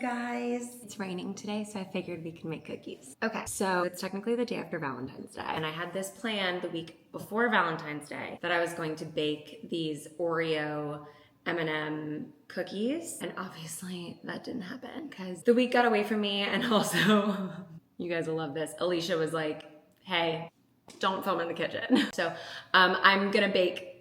guys. It's raining today, so I figured we can make cookies. Okay, so it's technically the day after Valentine's Day, and I had this plan the week before Valentine's Day that I was going to bake these Oreo M&M cookies, and obviously that didn't happen because the week got away from me, and also, you guys will love this, Alisha was like, hey, don't film in the kitchen. So I'm gonna bake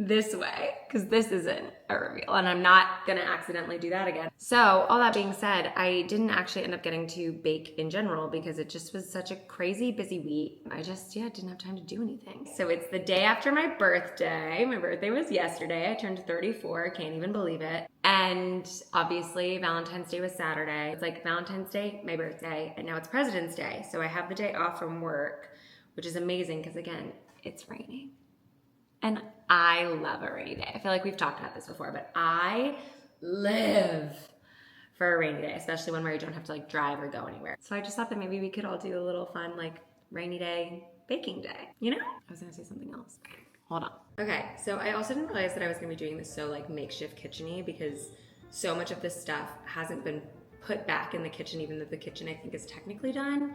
this way because this isn't a reveal and I'm not gonna accidentally do that again. So all that being said, I didn't actually end up getting to bake in general because it just was such a crazy busy week. I just, didn't have time to do anything. So it's the day after my birthday. My birthday was yesterday. I turned 34, can't even believe it. And obviously Valentine's Day was Saturday. It's like Valentine's Day, my birthday, and now it's President's Day. So I have the day off from work, which is amazing because again, it's raining. And I love a rainy day. I feel like we've talked about this before, but I live for a rainy day, especially one where you don't have to like drive or go anywhere. So I just thought that maybe we could all do a little fun like rainy day baking day, you know? I was gonna say something else. Hold on. Okay, so I also didn't realize that I was gonna be doing this so like makeshift kitchen-y because so much of this stuff hasn't been put back in the kitchen, even though the kitchen I think is technically done.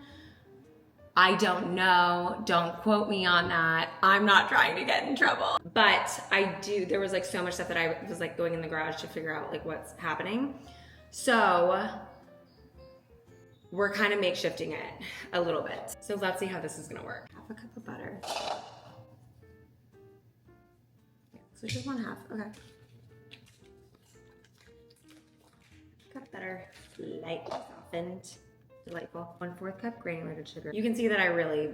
I don't know, don't quote me on that. I'm not trying to get in trouble. But there was like so much stuff that I was like going in the garage to figure out like what's happening. So we're kind of makeshifting it a little bit. So let's see how this is gonna work. Half a cup of butter. So just 1/2, okay. Cup of butter, lightly softened. Delightful. 1/4 cup granulated sugar. You can see that I really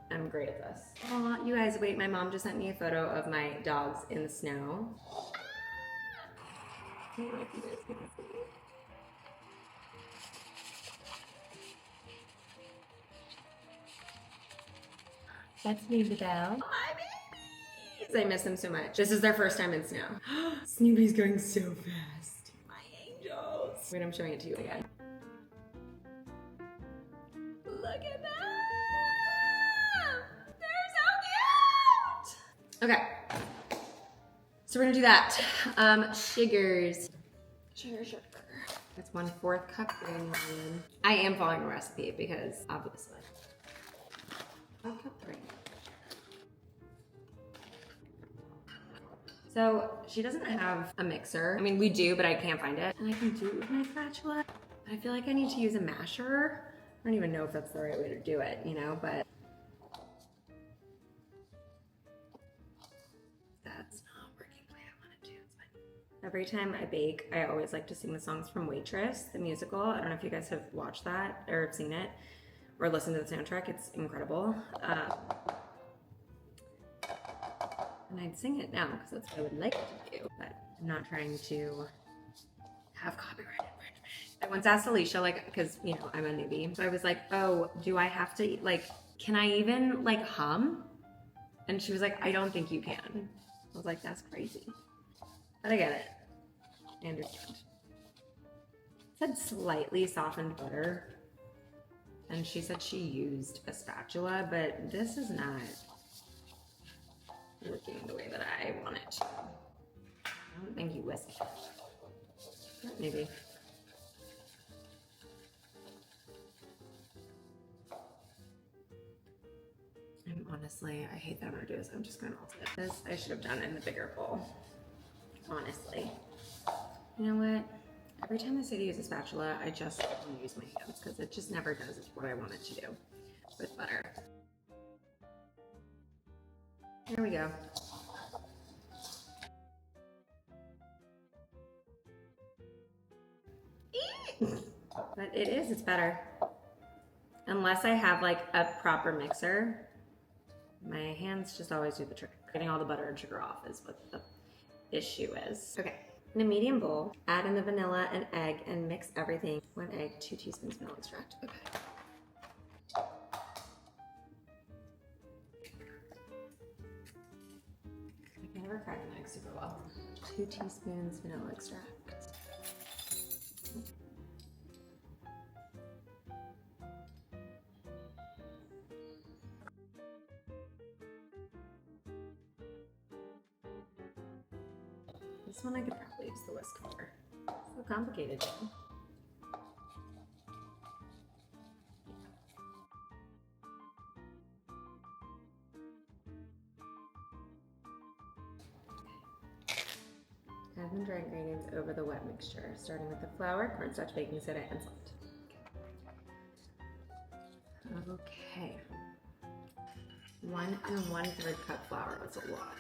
am great at this. Aw, you guys, wait, my mom just sent me a photo of my dogs in the snow. I don't know if you guys can see. That's me, Belle. My babies! I miss them so much. This is their first time in snow. Snoopy's going so fast. My angels. Wait, I'm showing it to you again. Look at them! They're so cute! Okay, so we're gonna do that. Sugars. Sugar. That's 1/4 cup granulated. I am following a recipe because obviously. 1 cup granulated. So she doesn't have a mixer. I mean, we do, but I can't find it. And I can do it with my spatula. But I feel like I need to use a masher. I don't even know if that's the right way to do it, you know, but that's not working the way I want it to. It's fine. Every time I bake, I always like to sing the songs from Waitress, the musical. I don't know if you guys have watched that or seen it or listened to the soundtrack. It's incredible. And I'd sing it now because that's what I would like to do, but I'm not trying to have copyright infringement. I once asked Alisha, like, because, you know, I'm a newbie. So I was like, oh, do I have to, like, can I even, like, hum? And she was like, I don't think you can. I was like, that's crazy. But I get it. I understand. It said slightly softened butter. And she said she used a spatula, but this is not working the way that I want it to. I don't think you whisked it. Maybe. Honestly, I hate that I'm gonna do this. I'm just gonna melt it. This I should have done in the bigger bowl. Honestly. You know what? Every time I say to use a spatula, I just want to use my hands because it just never does what I want it to do with butter. There we go. But it's better. Unless I have like a proper mixer. My hands just always do the trick. Getting all the butter and sugar off is what the issue is. Okay, in a medium bowl, add in the vanilla and egg and mix everything. 1 egg, 2 teaspoons vanilla extract. Okay. I can never crack an egg super well. 2 teaspoons vanilla extract. This one I could probably use the whisk for. So complicated. whisk over the wet mixture, starting with the flour, cornstarch, baking soda, and salt. Okay. 1 1/3 cup flour, that's a lot.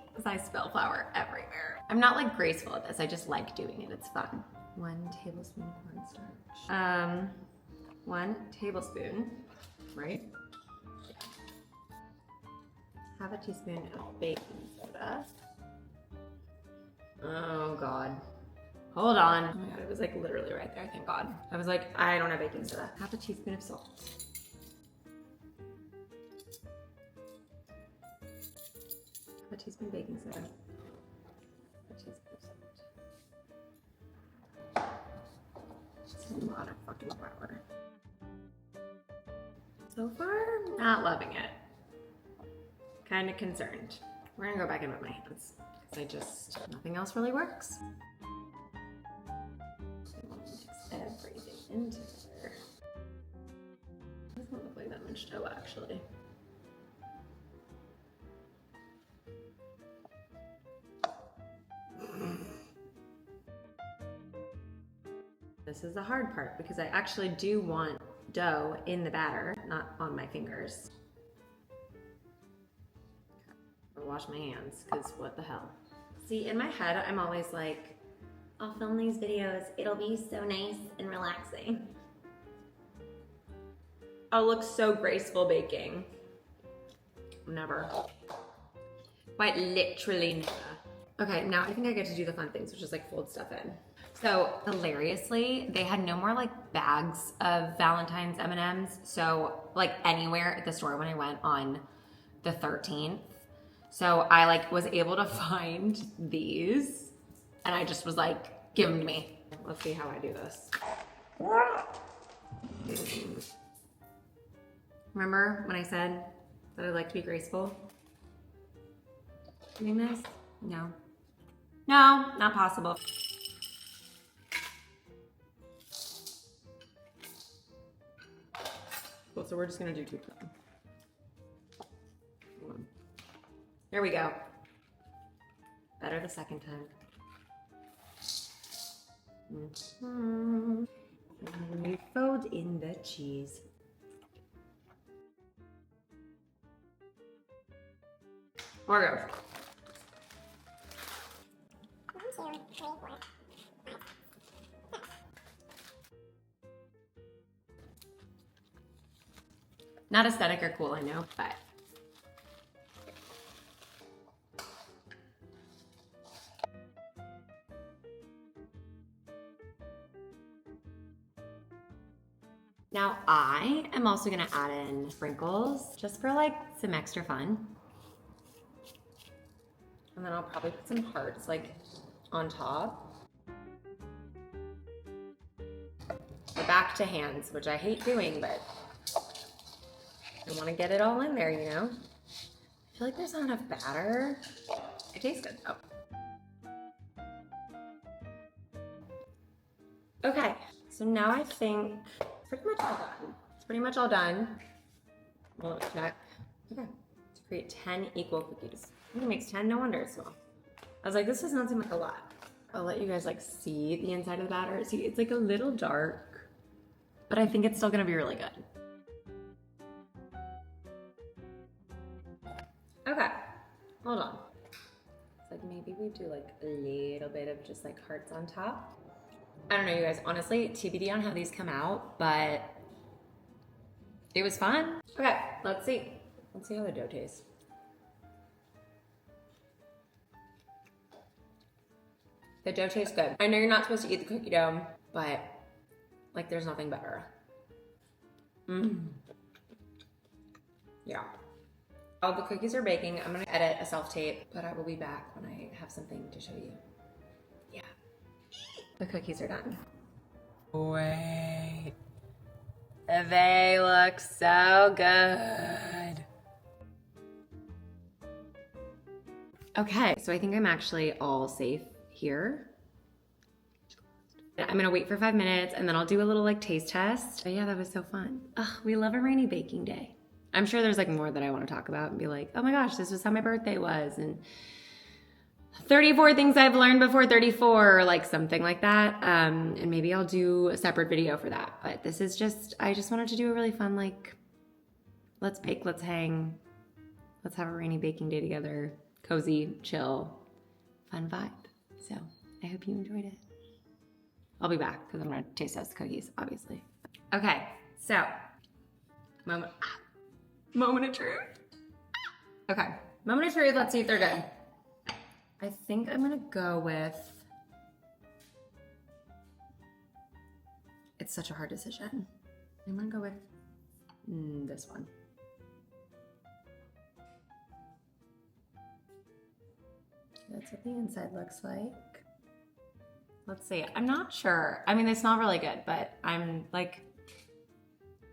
Because I spill flour everywhere. I'm not like graceful at this, I just like doing it, it's fun. 1 tablespoon cornstarch. 1 tablespoon, right? Half a teaspoon of baking soda. Oh God. Hold on. Oh my God, it was like literally right there, thank God. I was like, I don't have baking soda. Half a teaspoon of salt. Half a teaspoon baking soda. Half a teaspoon of salt. That's a lot of fucking flour. So far, not loving it. Kind of concerned. We're gonna go back in with my hands because nothing else really works. Mix everything into there. It doesn't look like that much dough actually. This is the hard part because I actually do want dough in the batter, not on my fingers. I'll wash my hands, because what the hell. See, in my head, I'm always like, I'll film these videos, it'll be so nice and relaxing. I'll look so graceful baking. Never. Quite literally never. Okay, now I think I get to do the fun things, which is like fold stuff in. So hilariously, they had no more like bags of Valentine's M&ms. So like anywhere at the store when I went on the 13th. So I like was able to find these and I just was like, give them to me. Let's see how I do this. Remember when I said that I like to be graceful? Doing this? No. No, not possible. Cool, so we're just gonna do 2 of them. There we go. Better the second time. And then we fold in the cheese. Oreos. Not aesthetic or cool, I know, but now I am also gonna add in sprinkles just for like some extra fun. And then I'll probably put some hearts like on top. We're back to hands, which I hate doing, but I want to get it all in there, you know? I feel like there's not enough batter. It tastes good though. Okay, so now I think it's pretty much all done. It's pretty much all done. We'll check. Okay, to create 10 equal cookies. It makes 10, no wonder it's small. I was like, this does not seem like a lot. I'll let you guys like see the inside of the batter. See, it's like a little dark, but I think it's still gonna be really good. Okay, hold on. It's like maybe we do like a little bit of just like hearts on top. I don't know, you guys, honestly, TBD on how these come out, but it was fun. Okay, let's see. Let's see how the dough tastes. The dough tastes good. I know you're not supposed to eat the cookie dough, but like there's nothing better. Yeah. All the cookies are baking. I'm gonna edit a self-tape, but I will be back when I have something to show you. Yeah. The cookies are done. Wait. They look so good. Okay, so I think I'm actually all safe here. I'm gonna wait for 5 minutes and then I'll do a little like taste test. But yeah, that was so fun. Ugh, we love a rainy baking day. I'm sure there's like more that I want to talk about and be like, oh my gosh, this was how my birthday was, and 34 things I've learned before 34, or like something like that. And maybe I'll do a separate video for that. But this is just, I just wanted to do a really fun, like, let's bake, let's hang, let's have a rainy baking day together, cozy, chill, fun vibe. So I hope you enjoyed it. I'll be back because I'm gonna taste test the cookies, obviously. Okay, so moment of truth. Okay, moment of truth. Let's see if they're good. I think I'm gonna go with, it's such a hard decision. I'm gonna go with this one. That's what the inside looks like. Let's see, I'm not sure. I mean, they smell really good, but I'm like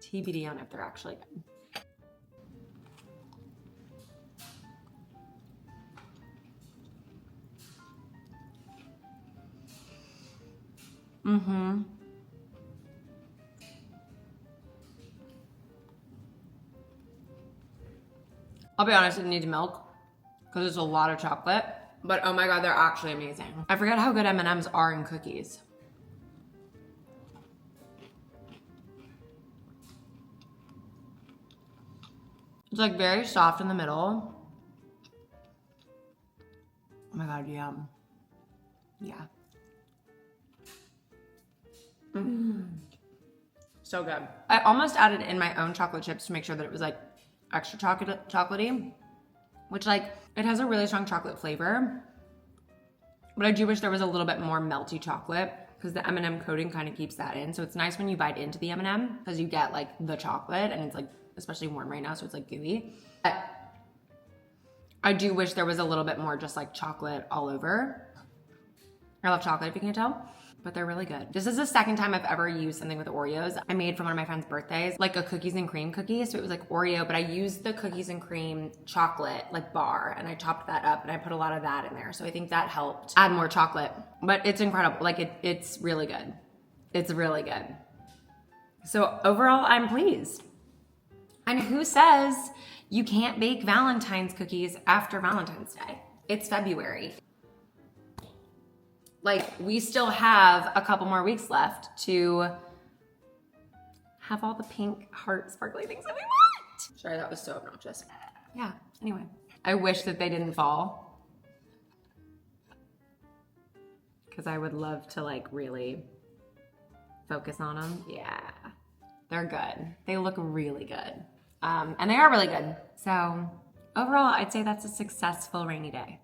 TBD on if they're actually good. Mm-hmm. I'll be honest, it needs milk because it's a lot of chocolate. But oh my God, they're actually amazing. I forget how good M&ms are in cookies. It's like very soft in the middle. Oh my God, yum. Yeah. So good. I almost added in my own chocolate chips to make sure that it was like extra chocolatey, which like, it has a really strong chocolate flavor, but I do wish there was a little bit more melty chocolate because the M&M coating kind of keeps that in. So it's nice when you bite into the M&M because you get like the chocolate, and it's like, especially warm right now, so it's like gooey. But I do wish there was a little bit more just like chocolate all over. I love chocolate, if you can't tell. But they're really good. This is the second time I've ever used something with Oreos. I made for one of my friend's birthdays, like a cookies and cream cookie. So it was like Oreo, but I used the cookies and cream chocolate like bar, and I chopped that up and I put a lot of that in there. So I think that helped add more chocolate, but it's incredible. Like it's really good. It's really good. So overall, I'm pleased. And who says you can't bake Valentine's cookies after Valentine's Day? It's February. Like, we still have a couple more weeks left to have all the pink heart sparkly things that we want. Sorry, that was so obnoxious. Yeah, anyway. I wish that they didn't fall, because I would love to like really focus on them. Yeah, they're good. They look really good. And they are really good. So overall, I'd say that's a successful rainy day.